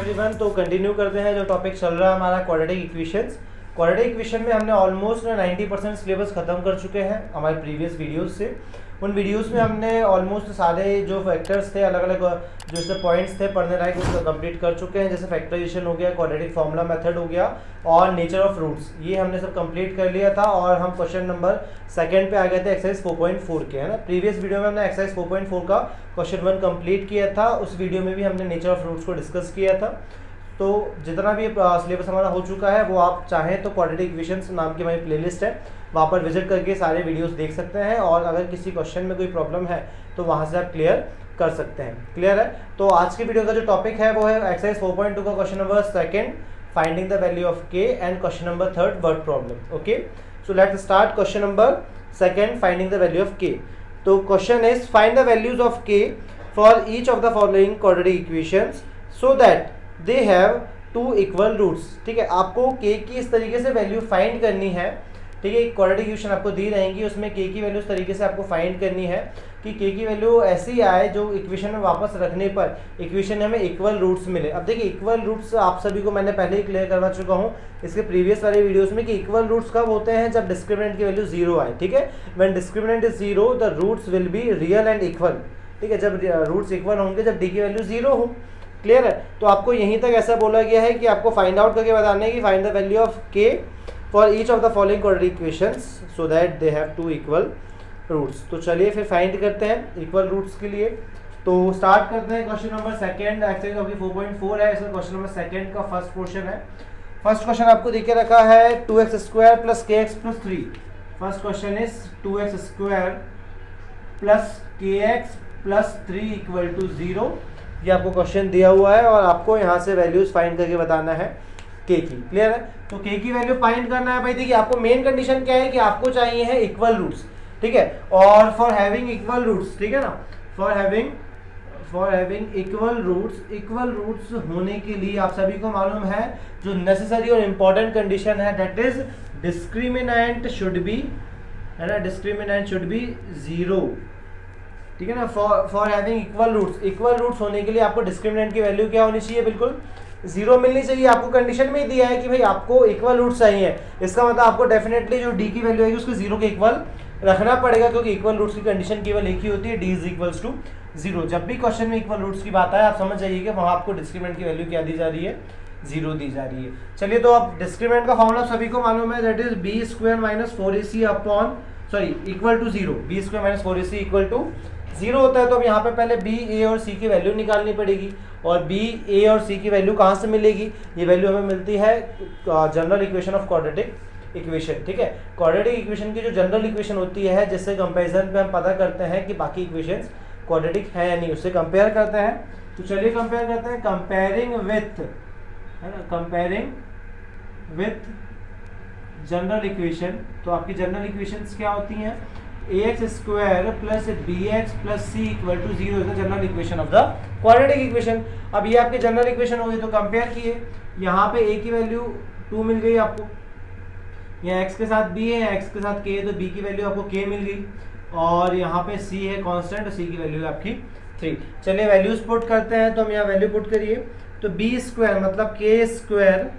Everyone. तो continue करते हैं जो टॉपिक चल रहा है हमारा क्वाड्रेटिक इक्वेशंस। क्वाड्रेटिक इक्वेशन में हमने ऑलमोस्ट 90% सिलेबस खत्म कर चुके हैं हमारे प्रीवियस वीडियोस से। उन वीडियोस में हमने ऑलमोस्ट सारे जो फैक्टर्स थे, अलग अलग जो इससे पॉइंट्स थे पढ़ने लायक, उसको कंप्लीट कर चुके हैं। जैसे फैक्टराइजेशन हो गया, क्वाड्रेटिक फॉर्मूला मेथड हो गया और नेचर ऑफ रूट्स, ये हमने सब कंप्लीट कर लिया था। और हम क्वेश्चन नंबर सेकंड पे आ गए थे एक्सरसाइज 4.4 के, है ना। प्रीवियस वीडियो में हमने एक्सरसाइज 4.4 का क्वेश्चन 1 कंप्लीट किया था। उस वीडियो में भी हमने नेचर ऑफ रूट्स को डिस्कस किया था। तो जितना भी सिलेबस हमारा हो चुका है वो आप चाहें तो क्वाड्रेटिक इक्वेशंस नाम की हमारी प्लेलिस्ट है, वहाँ पर विजिट करके सारे वीडियोस देख सकते हैं। और अगर किसी क्वेश्चन में कोई प्रॉब्लम है तो वहाँ से आप क्लियर कर सकते हैं। क्लियर है? तो आज की वीडियो का जो टॉपिक है वो है एक्सरसाइज 4.2 का question number second, finding the value of K, and question number third, word problem. Okay, so let's start question number second, finding the value of K. तो question is find the values of K for each of the following quadratic equations so that they have two equal roots. ठीक है, आपको के की इस तरीके से value find करनी है। ठीक है, क्वाड्रेटिक इक्वेशन आपको दी रहेंगी, उसमें के की वैल्यू इस तरीके से आपको फाइंड करनी है कि के की वैल्यू ऐसी आए जो इक्वेशन में वापस रखने पर इक्वेशन में हमें इक्वल रूट्स मिले। अब देखिए, इक्वल रूट्स आप सभी को मैंने पहले ही क्लियर करवा चुका हूँ इसके प्रीवियस वाले वीडियोस में कि इक्वल रूट्स कब होते हैं, जब डिस्क्रिमिनेंट की वैल्यू 0 आए। ठीक है, when discriminant is 0 the roots will be real and equal. ठीक है, जब रूट्स इक्वल होंगे जब डी की वैल्यू 0 हो। क्लियर है? तो आपको यहीं तक ऐसा बोला गया है कि आपको फाइंड आउट करके बताना है कि find the value of K for each of the following quadratic equations so that they have two equal roots. तो चलिए फिर फाइंड करते हैं इक्वल रूट्स के लिए। तो स्टार्ट करते हैं क्वेश्चन नंबर सेकंड, एक्सरसाइज आपकी 4.4 है, इसमें क्वेश्चन नंबर सेकंड का फर्स्ट पोर्शन है। फर्स्ट क्वेश्चन आपको देके रखा है 2x² + kx + 3। First question is 2x² + kx + 3 = 0। ये आपको क्वेश्चन दिया हुआ है और आपको यहाँ से वैल्यूज फाइंड करके बताना है के की। क्लियर है? तो के की वैल्यू फाइंड करना है भाई। देखिए, आपको मेन कंडीशन क्या है कि आपको चाहिए है इक्वल रूट्स। ठीक है, और फॉर हैविंग इक्वल रूट्स, ठीक है ना, फॉर हैविंग इक्वल रूट्स होने के लिए आप सभी को मालूम है जो नेसेसरी और इम्पोर्टेंट कंडीशन है that is discriminant should be, है ना, डिस्क्रिमिनेंट शुड बी 0। ठीक है ना, फॉर हैविंग इक्वल रूट्स होने के लिए आपको डिस्क्रिमिनेंट की वैल्यू क्या होनी चाहिए? बिल्कुल 0 मिलनी चाहिए। आपको कंडीशन में ही दिया है कि भाई आपको इक्वल रूट्स चाहिए, इसका मतलब आपको डेफिनेटली जो डी की वैल्यू आएगी उसको 0 के इक्वल रखना पड़ेगा, क्योंकि इक्वल रूट्स की कंडीशन केवल एक ही होती है, डी इज टू 0। जब भी क्वेश्चन में इक्वल रूट्स की बात आए आप समझ जाइए कि वहाँ आपको डिस्क्रिमिनेंट की वैल्यू क्या दी जा रही है? 0 दी जा रही है। चलिए, तो अब डिस्क्रिमिनेंट का फॉर्मूला सभी को मालूम है, that is b² - 4ac equal to 0। b² - 4ac equal to 0 होता है। तो अब यहाँ पे पहले b, a और c की वैल्यू निकालनी पड़ेगी। और b, a और c की वैल्यू कहाँ से मिलेगी? ये वैल्यू हमें मिलती है general equation of quadratic equation. ठीक है, क्वाड्रेटिक इक्वेशन की जो जनरल इक्वेशन होती है जिससे कंपैरिजन पे हम पता करते हैं कि बाकी इक्वेशंस क्वाड्रेटिक है या नहीं, उससे कंपेयर करते हैं। तो चलिए कंपेयर करते हैं, कंपेयरिंग विथ, है ना, कंपेयरिंग विथ जनरल इक्वेशन। तो आपकी जनरल इक्वेशंस क्या होती हैं? ax² + bx + c = 0 is the general equation of the quadratic equation. अब ये आपकी जनरल इक्वेशन हो गई, तो कंपेयर किए, यहाँ पे a की वैल्यू 2 मिल गई आपको, यहाँ x के साथ b है, x के साथ k है, तो b की वैल्यू आपको k मिल गई, और यहाँ पे c है कांस्टेंट, तो c की वैल्यू आपकी 3। चलिए वैल्यूज पुट करते हैं, तो हम यहाँ वैल्यू पुट करिए, तो b² मतलब k²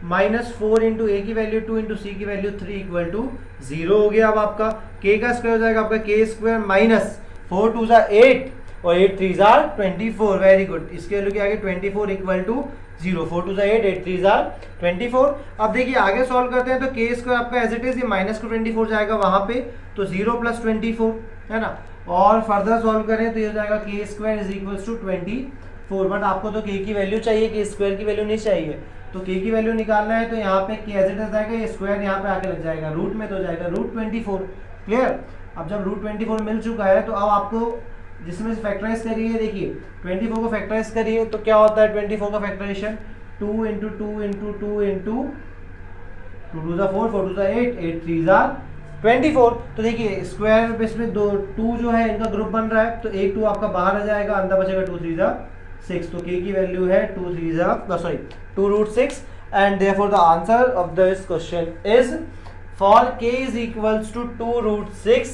-4 × a की वैल्यू 2 × c की वैल्यू 3 = 0 हो गया। अब आपका k का स्क्वायर हो जाएगा आपका k² - 4 2 = 8 और 8 3 = 24। वेरी गुड, इसके वैल्यू क्या आ गई? 24 = 0। 4 2 = 8, 8 3 = 24। अब देखिए आगे सॉल्व करते हैं, तो k² आपका एज इट इज, ये -24 जाएगा वहां पे, तो 0 + 24, है ना। और फर्दर सॉल्व करें तो ये हो जाएगा k² = 24। बट आपको तो k की वैल्यू चाहिए, k² की वैल्यू नहीं चाहिए। तो k की वैल्यू निकालना है, तो यहाँ पे k एज इट इज आएगा, ये स्क्वायर यहाँ पे आके लग जाएगा रूट में, तो जाएगा √24। क्लियर? अब जब √24 मिल चुका है, तो अब आपको जिसमें से फैक्टराइज करिए, देखिए 24 को फैक्टराइज करिए, तो क्या होता है 24 का फैक्टराइजेशन? 2 × 2 × 2 × 2 2 × 4 4 2 = 8 8 3 = 24। तो देखिए स्क्वायर इसमें 2 जो है इनका ग्रुप बन रहा है, तो एक 2 आपका बाहर आ जाएगा, अंदर बचेगा 2 3 = 6। तो k की वैल्यू है 2 √6, and therefore the answer of this question is for k = 2 √6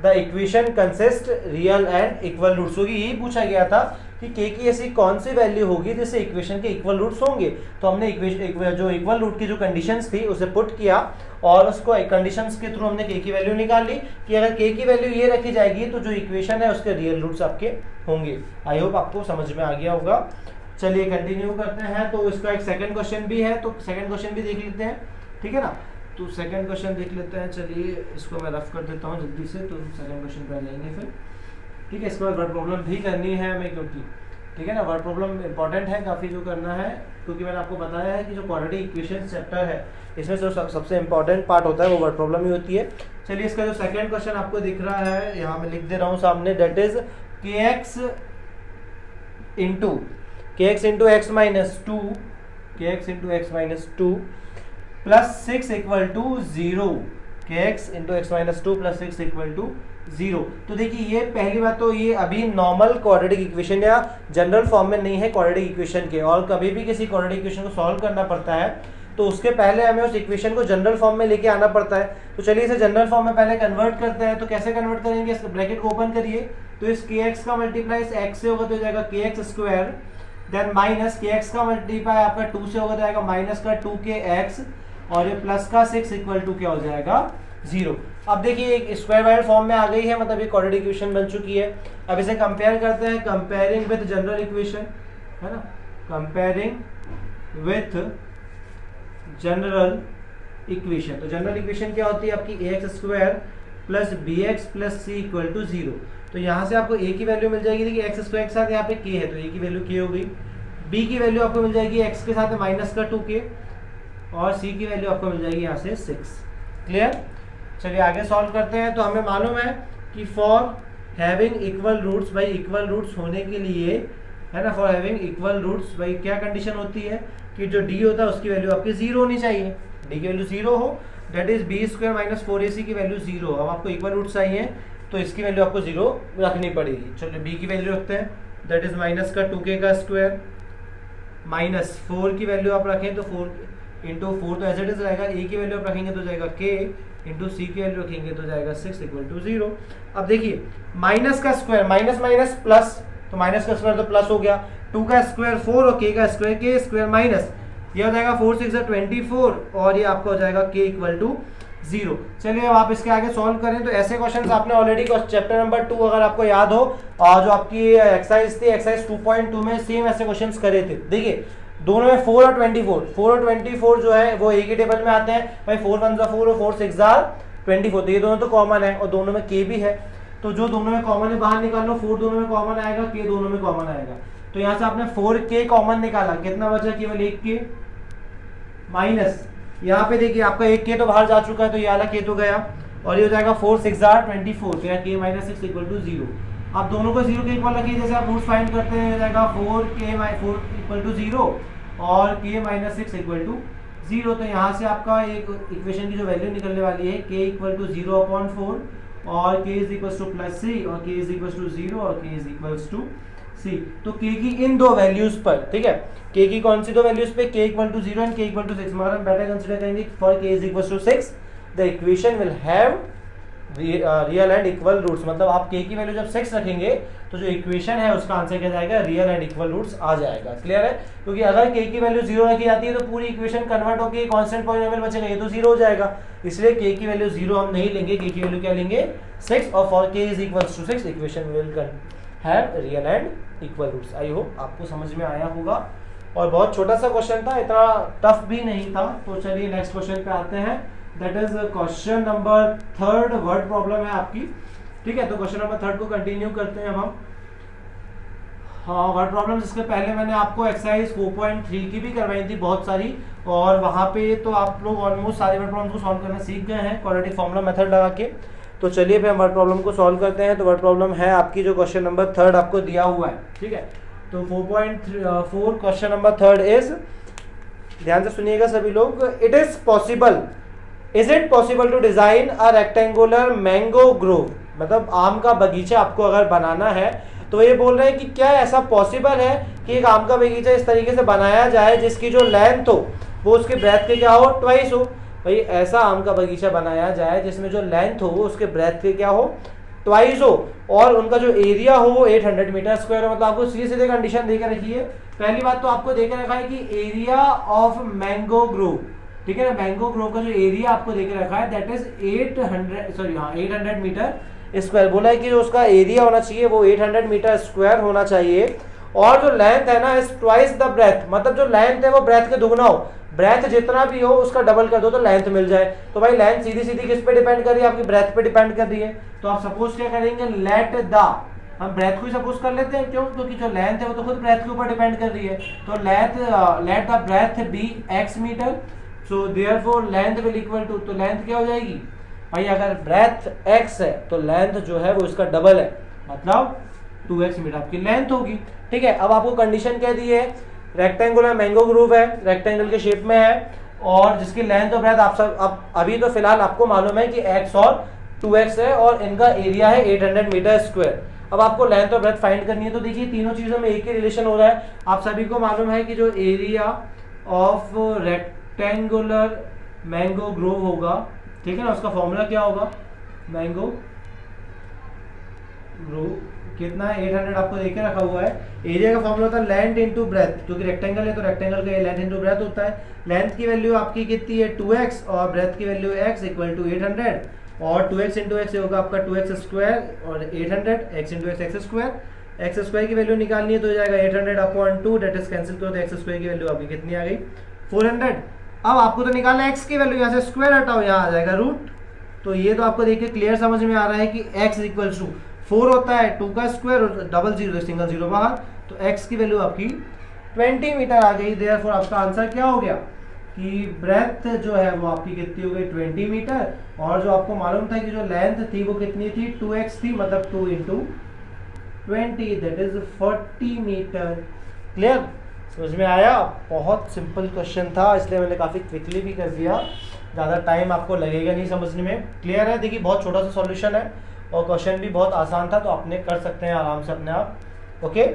the equation consist real and equal roots. क्योंकि यही पूछा गया था कि के की ऐसी कौन सी वैल्यू होगी जिससे इक्वेशन के इक्वल रूट्स होंगे। तो हमने जो इक्वल रूट की जो कंडीशंस थी उसे पुट किया और उसको कंडीशंस के थ्रू हमने के की वैल्यू निकाल ली कि अगर के की वैल्यू ये रखी जाएगी तो जो इक्वेशन है उसके रियल रूट्स आपके होंगे। आई होप आपको समझ में आ गया होगा। चलिए कंटिन्यू करते हैं। तो इसका एक सेकंड क्वेश्चन भी है, तो सेकंड क्वेश्चन भी देख लेते हैं, ठीक है ना। तो सेकंड क्वेश्चन देख लेते हैं। चलिए इसको मैं रफ कर देता हूँ जल्दी से, तो सेकंड क्वेश्चन पे लेंगे फिर, ठीक है। इसके बाद वर्ड प्रॉब्लम भी करनी है हमें, क्योंकि ठीक है ना, वर्ड प्रॉब्लम इंपॉर्टेंट है काफ़ी जो करना है, क्योंकि मैंने आपको बताया है कि जो क्वाड्रेटिक इक्वेशन चैप्टर है इसमें जो सबसे इंपॉर्टेंट पार्ट होता है वो वर्ड प्रॉब्लम ही होती है। चलिए इसका जो सेकंड क्वेश्चन आपको दिख रहा है, यहाँ मैं लिख दे रहा हूँ सामने, that is kx into x minus two plus 6 equal to 0, kx into x minus two plus 6 equal to 0। तो देखिए ये पहली बात तो ये अभी नॉर्मल क्वाड्रेटिक इक्वेशन या जनरल फॉर्म में नहीं है क्वाड्रेटिक इक्वेशन के, और कभी भी किसी क्वाड्रेटिक इक्वेशन को सॉल्व करना पड़ता है तो उसके पहले हमें उस इक्वेशन को जनरल फॉर्म में लेके आना पड़ता है। तो चलिए इसे जनरल फॉर्म में पहले कन्वर्ट करते हैं। तो कैसे कन्वर्ट करेंगे, इस ब्रैकेट को ओपन करिए, तो इस kx का मल्टीप्लाई इस x से होगा तो हो जाएगा kx square, then minus kx का मल्टीप्लाई आपका 2 से होगा तो आएगा माइनस का 2kx, और ये प्लस का 6 इक्वल टू क्या हो जाएगा 0। अब देखिए एक स्क्वायर वाइड फॉर्म में आ गई है, मतलब ये क्वाड्रेटिक इक्वेशन बन चुकी है। अब इसे कंपेयर करते हैं, कंपेयरिंग विद जनरल इक्वेशन, है ना, कंपेयरिंग विथ जनरल इक्वेशन। तो जनरल इक्वेशन क्या होती है आपकी, ax square plus bx plus c equal to 0। तो यहाँ से आपको a की वैल्यू मिल जाएगी, देखिए x स्क्वायर के साथ यहाँ पे k है तो a की वैल्यू k हो गई, b की वैल्यू आपको मिल जाएगी x के साथ माइनस का 2k, और c की वैल्यू आपको मिल जाएगी यहाँ से 6। क्लियर। चलिए आगे सॉल्व करते हैं। तो हमें मालूम है कि फॉर हैविंग इक्वल रूट्स, भाई इक्वल रूट्स होने के लिए, है ना, फॉर हैविंग इक्वल रूट्स भाई क्या कंडीशन होती है कि जो d होता है उसकी वैल्यू आपकी 0 होनी चाहिए, d की वैल्यू 0 हो, that is b square minus 4ac की वैल्यू 0। अब आपको इक्वल रूट्स चाहिए तो इसकी वैल्यू आपको 0 रखनी पड़ेगी। चलिए b की वैल्यू रखते हैं, दैट इज माइनस का 2k का स्क्वायर माइनस 4 की वैल्यू आप रखें तो 4 इंटू 4 तो एज इट इज रहेगा, a की वैल्यू आप रखेंगे तो जाएगा k, इंटू सी की वैल्यू रखेंगे तो जाएगा 6 इक्वल टू 0। अब देखिए माइनस का स्क्वायर, माइनस माइनस प्लस, तो माइनस का स्क्वायर तो प्लस हो गया, 2 का स्क्वायर 4 और k का स्क्वायर k स्क्वायर माइनस, ये हो जाएगा 4 6 24, और ये आपका हो जाएगा k इक्वल टू 0। चलिए अब आप इसके आगे सॉल्व करें। तो ऐसे क्वेश्चंस आपने ऑलरेडी चैप्टर नंबर 2 अगर आपको याद हो, और जो आपकी एक्सरसाइज थी एक्सरसाइज 2.2 में सेम ऐसे क्वेश्चंस करे थे। देखिए दोनों में 4 और 24 जो है वो एक ही टेबल में आते हैं भाई, 4 1 4 और 4 6 24, तो ये दोनों तो कॉमन है और दोनों में k भी है, तो जो दोनों में कॉमन है बाहर निकाल लो, 4 दोनों में कॉमन आएगा, k दोनों में कॉमन आएगा। तो यहाँ से आपने 4k कॉमन निकाला, कितना बचा, केवल 1k, माइनस यहाँ पे देखिए आपका 1k तो बाहर जा चुका है तो ये वाला k तो गया, और ये हो जाएगा 4 6 24, तो यहाँ k माइनस 6 इक्वल टू 0। आप दोनों को 0 के इक्वल रखिए, जैसे आप रूट्स फाइंड करते हैं, जाएगा 4 इक्वल टू 0 और k माइनस 6 इक्वल टू 0। तो यहाँ से आपका एक इक्वेशन की जो वैल्यू निकलने वाली है k इक्वल टू 0/4, और k is equal to plus c, और k इज इक्वल टू 0, और k is equal to c। तो k की इन दो वैल्यूज पर, ठीक है, k की कौन सी दो वैल्यूज पे, k equal to 0 and k equal to 6, मगर हम बेटर कंसीडर करेंगे for k is equal to 6 the equation will have real and equal roots. मतलब आप k की वैल्यू जब 6 रखेंगे तो जो इक्वेशन है उसका आंसर क्या जाएगा, रियल एंड इक्वल रूट्स आ जाएगा। क्लियर है, क्योंकि अगर k की वैल्यू 0 रखी जाती है तो पूरी इक्वेशन कन्वर्ट होकर कांस्टेंट पॉलिनोमियल बचेगा, ये तो 0 हो जाएगा, इसलिए k की वैल्यू 0 हम नहीं लेंगे, k की वैल्यू क्या लेंगे 6, और for k is equal to 6 equation will have real and equal roots. I hope आपको समझ में आया होगा, और बहुत छोटा सा क्वेश्चन था, इतना टफ भी नहीं था। तो चलिए नेक्स्ट क्वेश्चन पे आते हैं, that is question number 3, word problem है आपकी, ठीक है। तो क्वेश्चन नंबर 3 को कंटिन्यू करते हैं हम। हाँ, वर्ड प्रॉब्लम इसके पहले मैंने आपको एक्सरसाइज 4.3 की भी करवाई थी बहुत सारी, और वहाँ पे तो आप लोग ऑलमोस्ट सारे वर्ड प्रॉब्लम को सॉल्व करना सीख गए हैं क्वाड्रेटिक फॉर्मूला मेथड लगा के। तो चलिए फिर हम वर्ड प्रॉब्लम को सॉल्व करते हैं। तो वर्ड प्रॉब्लम है आपकी जो क्वेश्चन नंबर 3 आपको दिया हुआ है, ठीक है। तो 4.4 क्वेश्चन नंबर 3 इज, ध्यान से सुनिएगा सभी लोग, it is possible, is it possible to design a rectangular mango grove. मतलब आम का बगीचा आपको अगर बनाना है तो ये बोल रहे हैं कि क्या ऐसा पॉसिबल है कि एक आम का बगीचा इस तरीके से बनाया जाए जिसकी जो लेंथ हो वो उसके ब्रेथ के क्या हो, ट्वाइस हो। भाई ऐसा आम का बगीचा बनाया जाए जिसमें जो लेंथ हो उसके ब्रेथ के क्या हो, ट्वाइस हो और उनका जो एरिया हो वो 800 मीटर स्क्वायर हो। मतलब आपको सीधे सीधे कंडीशन देकर रखी है। पहली बात तो आपको देकर रखा है कि एरिया ऑफ मैंगो ग्रोव, ठीक है ना, मैंगो ग्रोव का जो एरिया आपको देकर रखा है दैट इज 800 मीटर स्क्वायर। बोला है कि जो उसका एरिया होना चाहिए वो 800 मीटर स्क्वायर होना चाहिए और जो लेंथ है ना इज ट्वाइस द ब्रेथ, मतलब जो लेंथ है वो ब्रेथ के दुगना हो। ब्रेथ जितना भी हो उसका डबल कर दो तो लेंथ मिल जाए। तो भाई लेंथ सीधी सीधी किस पे डिपेंड कर रही है, आपकी ब्रेथ पे डिपेंड कर रही है। तो आप सपोज क्या करेंगे, लेट द, हम ब्रेथ को ही सपोज कर लेते हैं, क्यों, क्योंकि जो लेंथ है वो तो खुद ब्रेथ के ऊपर डिपेंड कर रही है। तो let the breadth be x metre, so therefore length will equal to, तो लेंथ क्या हो जाएगी भाई, अगर ब्रेथ x है तो लेंथ जो है वो इसका डबल है, मतलब 2x मीटर आपकी लेंथ होगी। ठीक है, अब आपको कंडीशन क्या दी है, रेक्टेंगुलर मैंगो ग्रूव है, रेक्टेंगल के शेप में है और जिसकी लेंथ और ब्रेथ आप सब अब अभी तो फिलहाल आपको मालूम है कि x और 2x है और इनका एरिया है 800 मीटर स्क्वायर। अब आपको लेंथ और ब्रेथ फाइंड करनी है। तो देखिए तीनों चीजों में एक ही रिलेशन हो रहा है। आप सभी को मालूम है कि जो area of rectangular mango Grove होगा, ठीक है ना, उसका फॉर्मूला क्या होगा, मैंगो ग्रोव कितना है 800 आपको देके रखा हुआ है। एरिया का फॉर्मूला होता है लेंथ इनटू ब्रेथ, क्योंकि रेक्टेंगल है तो रेक्टेंगल का लेंथ इनटू ब्रेथ होता है। लेंथ की वैल्यू आपकी कितनी है 2x और ब्रेथ की वैल्यू x इक्वल टू 800 और 2x इंटू एक्स होगा आपका 2x स्क्वायर और 800 x into x square. X square की वैल्यू निकालनी है तो हो जाएगा 800 अपॉन 2, डेट इज कैंसिल करो तो एक्स स्क्वायर की वैल्यू आपकी कितनी आ गई 400। अब आपको तो निकालना है x की वैल्यू, यहाँ से स्क्वायर हटाओ, यहाँ आ जाएगा रूट। तो ये तो आपको देखिए क्लियर समझ में आ रहा है कि x इक्वल टू 4 होता है 2 का स्क्वायर और डबल जीरो सिंगल जीरो बाहर, तो x की वैल्यू आपकी 20 मीटर आ गई। देयरफॉर आपका आंसर क्या हो गया कि ब्रेथ जो है वो आपकी कितनी हो गई 20 मीटर और जो आपको मालूम था कि जो लेंथ थी वो कितनी थी 2x थी, मतलब 2 into 20 that is 40 metre. Clear, समझ में आया? बहुत सिंपल क्वेश्चन था इसलिए मैंने काफ़ी क्विकली भी कर दिया, ज़्यादा टाइम आपको लगेगा नहीं समझने में। क्लियर है? देखिए बहुत छोटा सा सॉल्यूशन है और क्वेश्चन भी बहुत आसान था, तो आपने कर सकते हैं आराम से अपने आप। ओके,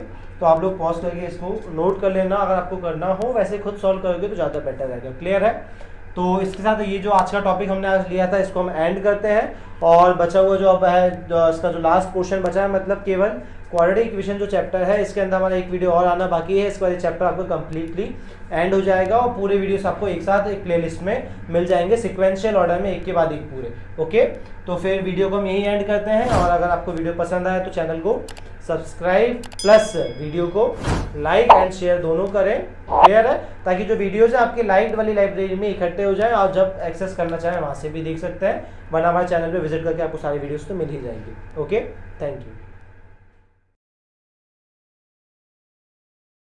तो आप लोग पॉज करके इसको नोट कर लेना, अगर आपको करना हो, वैसे खुद सॉल्व करोगे तो ज़्यादा बेटर रहेगा। क्लियर है? तो इसके साथ ये जो आज का टॉपिक हमने आज लिया था इसको हम एंड करते हैं और बचा हुआ जो अब है इसका जो लास्ट पोर्शन बचा है, मतलब केवल क्वाड्रेटिक इक्वेशन जो चैप्टर है इसके अंदर हमारा एक वीडियो और आना बाकी है। इसके बाद ये चैप्टर आपको कंप्लीटली एंड हो जाएगा और पूरे वीडियोस आपको एक साथ एक प्लेलिस्ट में मिल जाएंगे सिक्वेंशियल ऑर्डर में, एक के बाद एक पूरे। ओके, तो फिर वीडियो को हम यही एंड करते हैं और अगर आपको वीडियो पसंद आए तो चैनल को सब्सक्राइब प्लस वीडियो को लाइक एंड शेयर दोनों करें। क्लियर है? ताकि जो वीडियोज है आपकी लाइक वाली लाइब्रेरी में इकट्ठे हो जाए और जब एक्सेस करना चाहें वहाँ से भी देख सकते हैं, वरना हमारे चैनल पे विजिट करके आपको सारी वीडियोस तो मिल ही जाएंगी। Okay, thank you.